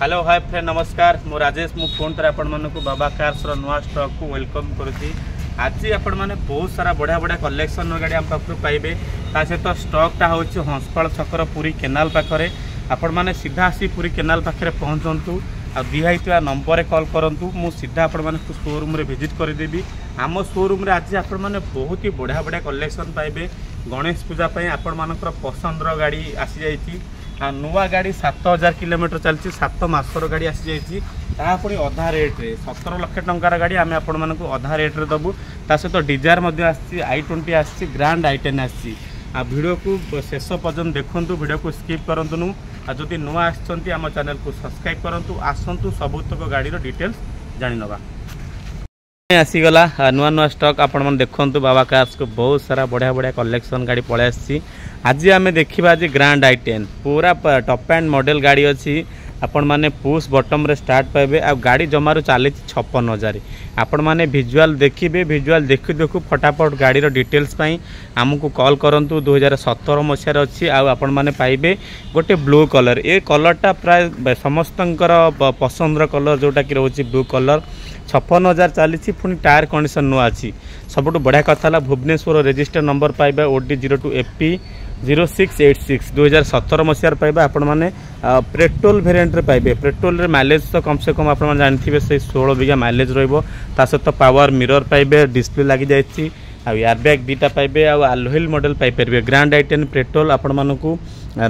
Hello hi friend नमस्कार मु राजेश मु फोन पर आपण मानक बाबा कार्स नुआ स्टॉक को वेलकम करुँची। आज आपण मैंने बहुत सारा बढ़िया बढ़िया कलेक्शन गाड़ी आम पाखु पाइबे। ता सहित स्टॉकटा हूँ हंसपाल छकर पुरी केनाल पाखरे आपण मैंने सीधा आसी पुरी केनाल पाखे पहुँचतु आ दिखाई नंबर कॉल करूँ मु सीधा आपण मानक शोरूम रे विजिट करदेवी। आम शोरूम रे आज आपण मैंने बहुत ही बढ़िया बढ़िया कलेक्शन पाइबे। गणेश पूजा आपण मानकर पसंदर गाड़ी आसी जाइए। नुआ गाड़ी 7000 किलोमीटर चलती 7 मासर गाड़ी आसी जाइए पुणी अधा रेट्रे 17 लाख टंकार गाड़ी आम आपण मानक अधा रेट्रे दबू। ता सहित डिजायर i20 आसी ग्रांड i10 आसी। वीडियो को शेष पर्यटन देखूँ वीडियो को स्किप करूँ। जदि नुआ आम चैनल को सब्सक्राइब करूँ आसतु सबुतक गाड़ी डिटेल्स जानिनवा। आसीगला नुआ नुआ स्टॉक आपण मैंने देखूँ बाबा कार्स को बहुत सारा बढ़िया बढ़िया कलेक्शन गाड़ी पलि आसी। आज आम देखा आज ग्रांड i10 पूरा टॉप एंड मॉडल गाड़ी अच्छी आपण माने पुश बटम रे स्टार्ट पाइबे। आ गाड़ी जमारू चली 56,000। आपण माने विजुअल देखिए विजुअल देखु देखु फटाफट गाड़ी डिटेल्स आमको कॉल करंतु 2017 मसीहार अच्छी। आपण माने पाइबे गोटे ब्लू कलर ए कलरटा प्राय समस्तंकर पसंदर कलर जोटा कि रोचे ब्लू कलर 56,000 चली। पुणी टायर कंडीशन नुआ अच्छी। सबुठ बढ़िया कथा भुवनेश्वर रजिस्टर नंबर पाइबा OD02FP 0686 2017 मसीहार पाइबा। आपण माने पेट्रोल वेरिएंट रे पाइबे। पेट्रोल रे माइलेज तो कम से कम आपण जानथिबे से 16 बीघा माइलेज रहइबो। ता सहित पावर मिरर पाइबे डिस्प्ले लागि जाइछि आ एयरबैग दीटा पाइबे आ अलोहिल मॉडल पाइ परबे। ग्रांड i10 पेट्रोल आपण मानकू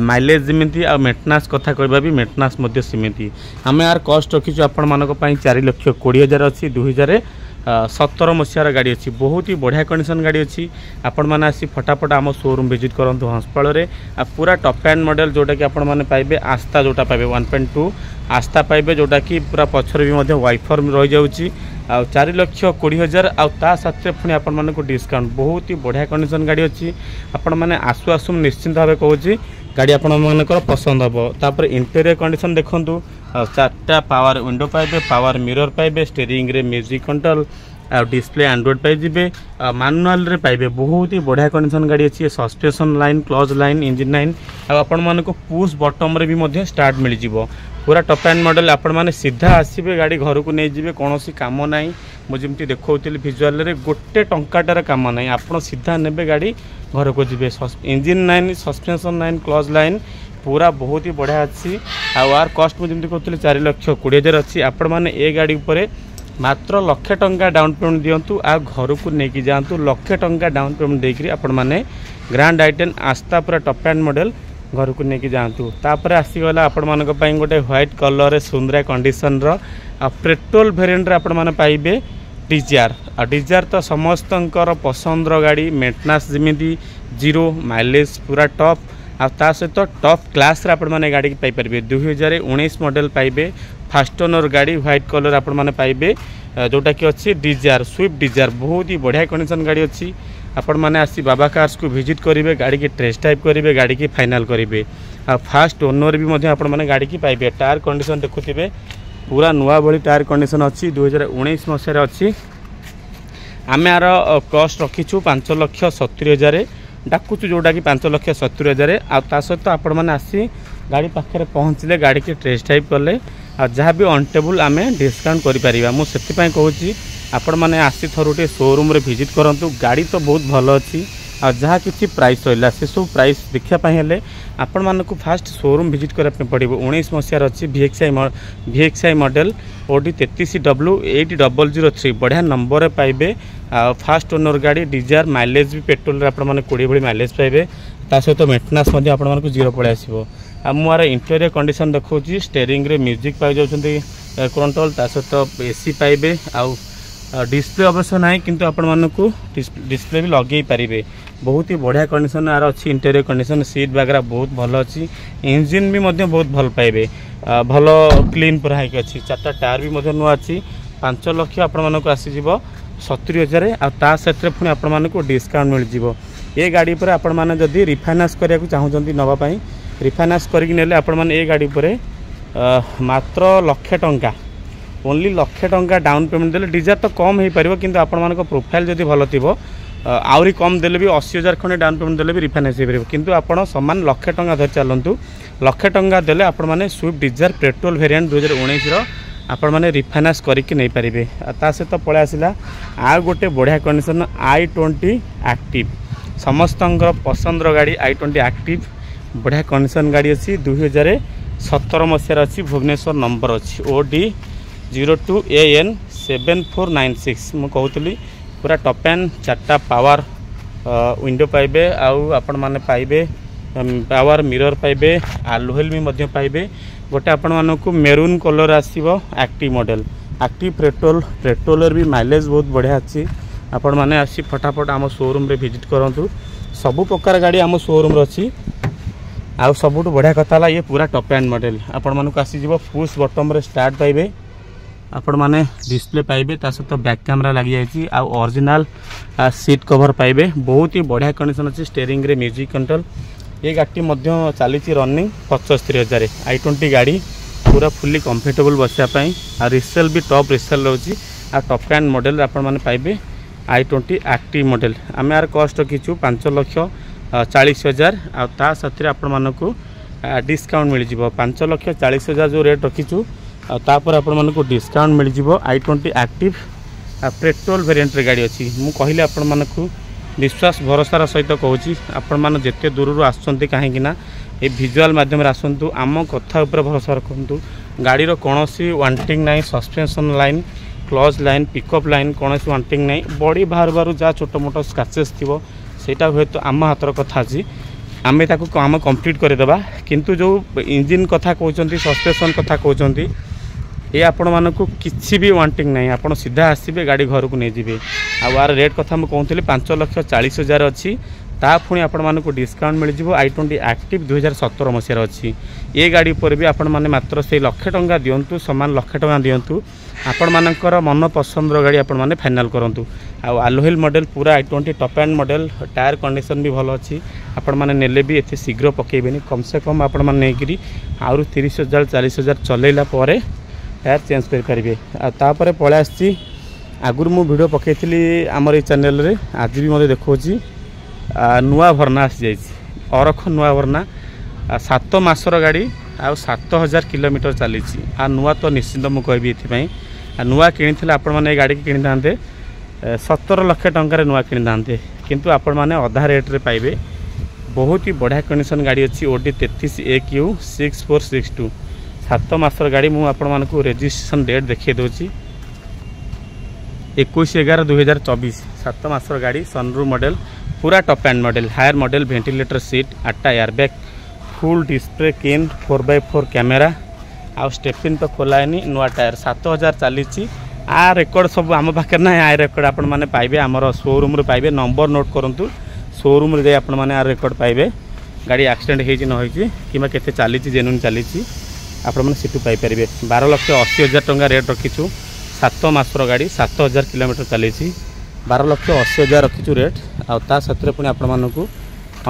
माइलेज जिमिति आ मेंटेनेंस कथा कहबा भी मेंटेनेंस मध्ये सीमिति। आमे यार कॉस्ट रखिछु आपण मानक पई 4,20,000 अछि। 2017 मसीहार गाड़ी अच्छी बहुत ही बढ़िया कंडीशन गाड़ी अच्छी। आपण मैंने आसी फटाफट आम शोरूम विजिट करूँ हंसपाल रे। पूरा टॉप एंड मॉडल जोटा कि आपण मैंने पाइबे आस्था जोटा पाइबे 1.2 आस्था पाइबे जोटा कि पूरा पछर भी वाइफर रही जाऊँगी 4,20,000 आ साथ पुणी आपण मानक डिस्काउंट बहुत ही बढ़िया कंडीशन गाड़ी अच्छी। आपण मैंने आसु आसु निश्चिंत भाव कहूँ गाड़ी आपण मानकर पसंद हम। तापर इंटेरियर कंडीशन देखूँ 4टा पावर विंडो पाइबे पावर मिरर पाइबे स्टीयरिंग रे म्यूजिक कंट्रोल आ डिस्प्ले एंड्रॉइड पाइबे मैनुअल रे पाइबे। बहुत ही बढ़िया कंडीशन गाड़ी अच्छी। Suspension line clutch line engine line आपण मानक पुश बटम रे भी मध्य स्टार्ट मिल जिवो। पूरा टॉप एंड मॉडल आपण माने सीधा आसीबे गाड़ी घर को नहीं जिवे कोनोसी काम नाही। मुझे देखौतिल विजुअल रे गोटे टंकाटार काम नाही आपण सीधा नेबे गाड़ी घर को जिवे। Engine line suspension line clutch line पूरा बहुत ही बढ़िया अच्छी। आर कॉस्ट मुझे कहते 4,20,000 अच्छी। आपण मैंने ए गाड़ी उपरे मात्र 1,00,000 टंका डाउन पेमेंट दिंतु आ घर को लेकिन जातु 1,00,000 टंका डाउन पेमेंट देकरी आपण मैंने ग्रांड i10 आस्था पूरा टॉप एंड मॉडल घर को लेकिन जातु। तापर आसीगला आपण मानक पई गोटे व्हाइट कलर सुंदर कंडीशन रो पेट्रोल वेरिएंट रे आपण माने पाइबे डिजायर। डिजायर तो समस्तंकर पसंदर गाड़ी मेंटेनेंस जिमिति जीरो माइलेज पूरा टॉप आ सहित टॉप क्लास रे आपण माने गाड़ी पाई परबे। 2019 मॉडल पाइबे फास्ट ओनर गाड़ी व्हाइट कलर आपण माने पाइबे जोटा कि अच्छी डिजायर स्विफ्ट डिजायर बहुत ही बढ़िया कंडीशन गाड़ी अच्छी। आपण माने आसी बाबा कार्स को विजिट करेंगे गाड़ी की टेस्ट ड्राइव करेंगे गाड़ी की फाइनल करेंगे। फास्ट ओनर भी मध्य आपण माने गाड़ी की पाइबे। टायर कंडीशन देखुथिबे पूरा नुआ भली टायर कंडीशन अच्छी 2019 मसीहार अच्छी। आम यार कॉस्ट रखीचु 5,70,000 डाकुचु जोटा कि 5,70,000 आ सहित आपण मैंने आसी गाड़ी पाखे पहुँचले गाड़ी की टेस्ट ड्राइव कले जहाँ भी अनटेबल आम डिस्काउंट करें। मुझे कहूँ आपण मैंने आसी थरुटे शोरूम रे विजिट करूँ। गाड़ी तो बहुत भल अच्छी आ जहाँ किसी प्राइस रहा से सब प्राइस देखापी हेले आपण मानक फास्ट शोरूम विजिट करने पड़ो। 19 मसीहार अच्छी VXI मॉडल OD33W 8003 बढ़िया नंबर पाइबे। फास्ट ओनर गाड़ी डिजायर माइलेज भी पेट्रोल आपण माने 20 भली माइलेज पाइबे। ता सहित मेंटेनेंस मध्य आपण मानक जीरो पळे आसीबो। मुझे इंटेरियर कंडीशन देखा स्टीयरिंग रे म्यूजिक पाई जाउछन्ती कंट्रोल ता सहित AC पाइबे आ डिस्प्ले अवश्य ना किंतु आपण मानक डिस्प्ले भी लगे पारे। बहुत ही बढ़िया कंडीशन यार अच्छी। इंटेरियर कंडीशन सीट वगैरह बहुत भल अच्छी। इंजिन भी मध्य बहुत भल पाइबे भल क्लीन पूरा है अच्छी। 4टा टायर भी मध्य नुआ अच्छी। 5,00,000 आपण मानक आसीजिवो 70,000 आ सहित पुणी आपण मानक डिस्काउंट मिल जिवो। ए गाड़ी पर आपण माने जदी रिफाइनांस करिया को चाहउछन्ती नवा पई रिफाइनांस करिक नेले आपण माने ए गाड़ी पर मात्र 1,00,000 टंका ओनली 1,00,000 टंका डाउन पेमेंट देले डिजायर तो कम हो पार कि आपण मानक प्रोफाइल जदी भल थिबो आउरी कम देले भी 80,000 खंडे डाउन पेमेंट देले भी रिफाइनान्स हो पारे किंतु आपण समान लाख टंका धरी चलतु लाख टंका देले आपण माने स्विफ्ट डिजायर पेट्रोल वेरिएंट 2019 रो आपण माने रिफाइनान्स करके नहीं पारिबे। ता सहित पळे आसिला आ गोटे बढ़िया कंडीशन i20 एक्टिव समस्तंकर पसंद गाड़ी i20 एक्टिव बढ़िया कंडीशन गाड़ी अच्छी 2017 मसीहार अच्छी भुवनेश्वर नंबर अच्छी OD 02AN 7496 मु कहूली पूरा टॉप एंड 4टा पावर विंडो पाइबे आउ आपण माने पाइबे पावर मिरर पाइबे आलुहेल भी मध्य पाइबे गोटे आपण मानकु मेरून कलर आसीबो एक्टिव मॉडल एक्टिव पेट्रोलर भी माइलेज बहुत बढ़िया अच्छी आपण माने आसी फटाफट आम शोरूम रे विजिट करंतु सबु प्रकार गाड़ी आम शोरूम रे अच्छी आउ सबुठ बढ़िया कथा ये पूरा टॉप एंड मॉडल आपण मानकु आसी जीवो पुश बटन रे स्टार्ट पाइबे आपण माने डिस्प्ले पाइबे ता सहित बैक कैमरा लगी जाइए आ ओरिजिनल सीट कवर पाइबे बहुत ही बढ़िया कंडीशन अच्छी स्टीयरिंग रे म्यूजिक कंट्रोल ये गाड़ी मध्य चली रनिंग 75,000 i20 गाड़ी पूरा फुल्ली कंफर्टेबल बसापी आ रिसेल भी टॉप रिसेल रोचे आ टॉप एंड मॉडल आपण माने पाइबे i20 एक्टिव मॉडल आम यार कॉस्ट रखीचु 5,40,000 आ ता साथी आपण मानकु डिस्काउंट मिल जिवो 5,40,000 जो रेट रखीचु तापर आपण मानकु डिस्काउंट मिल जिवो i20 एक्टिव पेट्रोल वेरिएंट रे गाड़ी अच्छी मु कहले आपण मानकु विश्वास भरोसार सहित कहूँ आपण मैंने जिते दूर आसुँच कहीं ये भिजुआल मध्यम आसतु आम कथा उपर भरोसा रखु गाड़ीर कौन वांटिंग ना suspension line clutch line pickup line कौन वांटिंग ना बॉडी बाहर बाहर जहाँ छोट मोट स्क्रैचेस थी सेटा हुए तो आम हाथर कथा अच्छी आम आम कंप्लीट करदेबा किंतु जो इंजिन कथा कहते सस्पेंशन कथा कहते ये आपण मानकु किसी भी वांटिंग नहीं आपण सीधा आसबे गाड़ी घर को नहीं जाए आर रेट कथा मुझे कहती 5,40,000 अच्छी ता पुणी आपण मानकु डिस्काउंट मिल जिवो i20 एक्टिव 2017 मसीहार अच्छी ये गाड़ी पर भी आपण माने मात्र से लाख टंका दियंतु समान लाख टंका दियंतु आपण मानकर मन पसंद गाड़ी आपण माने फाइनल करंतु आलुहेल मॉडल पूरा i20 top end model tyre condition भी भल अच्छी आपण माने नेले भी एते शीघ्र पकेबेनी कम से कम आपण माने नेकरी आउर 30,000 40,000 चलेला परे टायर चेंज करेंगे तापर पलै आसी आगुरी मु वीडियो पकईली आमर ये चैनल रे आज भी मत देखी नुआ भरना आसी जाइए अरख नुआ भरना 7 मासर गाड़ी आ 7,000 किलोमीटर चली नुआ तो निश्चिंत मुझे कहबी नुआ किनी आपण मैंने गाड़ी की किनी था 17 लाख टंकार नुआ किनी था किंतु आपण मैंने अधा रेट रे पाइबे बहुत ही बढ़िया कंडीशन गाड़ी अच्छी OD 33AQ 6462 7 मासर गाड़ी मु आपण मानकु रजिस्ट्रेशन डेट देखिए दूची 21/11/2024 7 मासर गाड़ी सनरूफ मॉडल पूरा top end model higher model ventilator seat 8टा एयरबैग फुल डिस्प्ले केन 4x4 कैमेरा आ स्टेपिन तो खोलानी नुआ टायर 7,000 चली आ रेकर्ड सब आम पाखे ना आ रेकर्ड आपण माने पाइबे आमर शोरूम रे पाइबे नंबर नोट करंतु शोरूम रे आपण माने आ रेकर्ड पाइबे गाड़ी एक्सीडेंट होई न होई किमा केते चली जेन्युइन चली आपण मैंने सीटू पाइपर 12,80,000 टंका रेट रखीचु 7 मासर गाड़ी 7,000 किलोमीटर चली 12,80,000 रखीचु रेट आ साथी पुणी आपण मानकु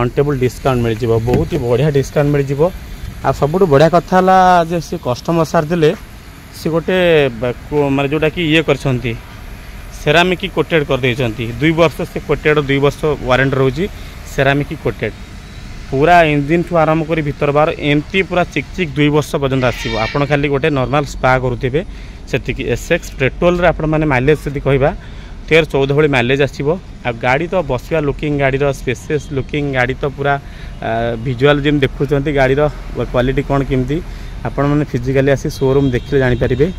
ऑनटेबल डिस्काउंट मिल जिवो बहुत ही बढ़िया डिस्काउंट मिल जिवो आ सबुठ बढ़िया कथा ला जे से कस्टमर सार देले से गोटे माने जोटा कि ये करछंती सेरामिक कोटेड कर देछंती 2 वर्ष से कोटेड 2 वर्ष वारंटी रहउची सेरामिक कोटेड पूरा इंजिन ठू आरंभ कर भीतर बार एमती पूरा चिकचिक 2 वर्ष पर्यंत आसो आपड़ खाली गोटे नॉर्मल स्पा करुवे से SX पेट्रोल रे आपण माने माइलेज से कहवा 13-14 भली माइलेज आसो आ गाड़ी तो बसवा लुकिंग गाड़ीर स्पेसियस लुकिंग गाड़ी तो पूरा विजुआल जिम देखुं गाड़ीर क्वालिटी कौन केमती आपण मैंने फिजिकाली आसी शोरूम देखिले जानीपारे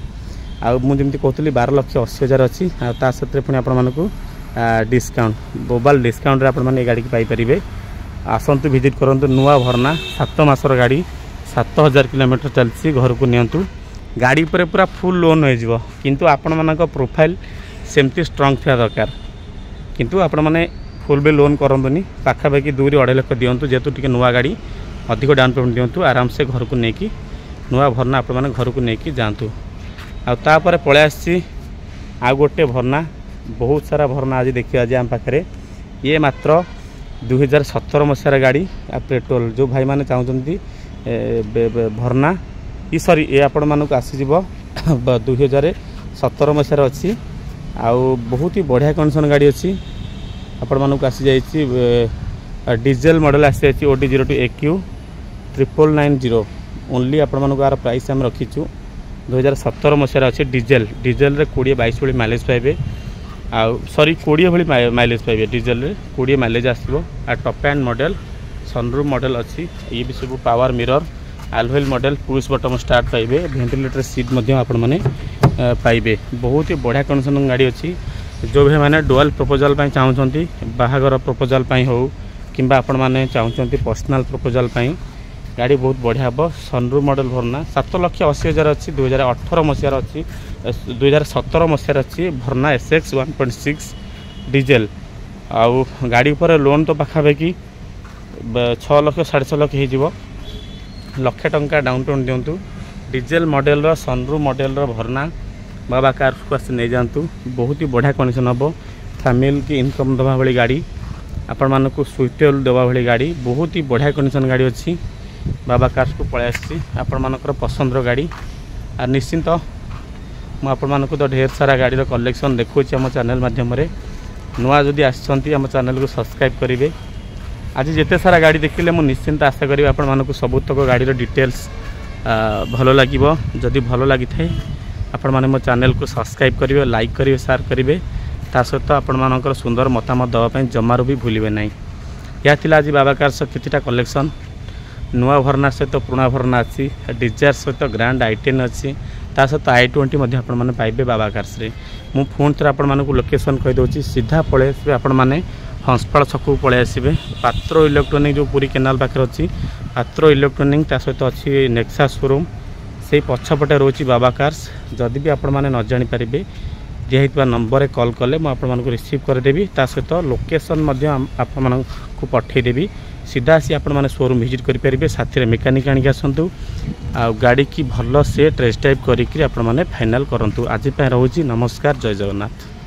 आमती कहती 12,80,000 अच्छी साथ पुणी आपण मानकु डिस्काउंट मोबाइल डिस्काउंट आपण मैंने गाड़ी की पाइपर आसतु विजिट करंतु नुआ भरना 7 मासर गाड़ी 7,000 किलोमीटर चलती घर को नियंतु गाड़ी पर पूरा फुल लोन हो किंतु आपण मानक प्रोफाइल सेमती स्ट्रंग थिया दरकार किंतु आपण माने फुल भी लोन करंतुनी पाखापाखि 2-2.5 लाख दियंतु जेतु टिके नुआ गाड़ी अधिक डाउन पेमेंट दियंतु आराम से घर को नेकी नुआ भरना आपण माने घर को नेकी जांतु आ तापर पळे आसी आ गोटे भरना बहुत सारा भरना आज देखिए आज आम पाखरे ये मात्र 2017 मसीहार गाड़ी आ पेट्रोल जो भाई माने चाहते भरना ई सॉरी ये आपण मानक आसीज 2017 मसीहार अच्छी आउ बहुत ही बढ़िया कंडीशन गाड़ी अच्छी आपण मानक आसी जाइछि डीजल मॉडल आसी जाइछि OD02 AQ 9990 ओनली आपण मानक आर प्राइस हम रखीछु 2017 मसीहार अच्छे डीजेल रे 20-22 भली माइलेज पाइबे आ सॉरी 20 भली माइलेज पाइबे डीजेल रे 20 माइलेज आसबो आ top end model sunroof model अच्छी ये भी सब power mirror alloy model push button start पाइबे वेंटिलेटर सीट मध्य आपण माने पाइबे बहुत ही बढ़िया कंडीशन गाड़ी अच्छी जो भी माने डुअल प्रपोजल पई चाहउछंती बाहागर प्रपोजल पई हो किंबा आपण माने चाहउछंती पर्सनल प्रपोजल पई गाड़ी बहुत बढ़िया हम सनरूफ मॉडल भरना 7,80,000 अच्छी 2018 मसीहार अच्छी 2017 मसीहार अच्छी भरना SX 1.6 डीजेल आउ गाड़ी पर लोन तो पाखापाखि 6 लाख 6.5 लाख हो लक्षे टंका डाउन पेमेंट दिंतु डीजेल मॉडल रो सनरूफ मॉडल रो भरना बाबा कार को आस नहीं जातु बहुत ही बढ़िया कंडीशन हम फैमिली की इनकम देवा भाई गाड़ी आपण मानक सुइटेबल देवा भाई गाड़ी बहुत ही बढ़िया कंडीशन गाड़ी अच्छी बाबा कार्स को पलि आसी आपण मानकर पसंद गाड़ी आ निश्चिंत मुझे तो ढेर सारा गाड़ी कलेक्शन देखुची आम चैनल मध्यम नुआ जदि आम चैनल को सब्सक्राइब करेंगे आज जिते सारा गाड़ी देखिले मुझे निश्चिंत आशा करी आपण मानक सबुतक गाड़ी डिटेल्स भल लगे जदि भल लगी थाए आपण माने मो चैनल को सब्सक्राइब करेंगे लाइक करेंगे शेयर करेंगे ता सहित आपण मानकर सुंदर मतामत देवाई जमारू भी भूलिए ना या आज बाबा कार्स कितना कलेक्शन नुआ भरना सहित पुराना भरना अच्छी डिजायर सहित ग्रांड i10 अच्छी ता सहित i20 आपण माने पाइबे बाबा कार्स रे मु फोन थरे आपण मानक लोकेशन कहि दोची सीधा पळे आसबे आपण माने हंसपाल छक पळे आसबे पात्र इलेक्ट्रोनिक जो पूरी केनाल पाखर अच्छी पात्र इलेक्ट्रोनिक ता सहित अच्छी नेक्सा शोरूम से पछपटे रोची बाबा कार्स जदि भी आपण माने न जानि पारिबे दिया नंबर कॉल कले मुझे रिसीव करदेवी ता सहित लोकेशन आपण को पठेदेवी सीधा आसी आपण माने शोरूम विजिट करेंगे साथी रे मेकानिक आनिक आसतु आ गाड़ी की भल से टेस्ट ड्राइव करी आपण माने फाइनल करंतु आज पे रहूची नमस्कार जय जगन्नाथ।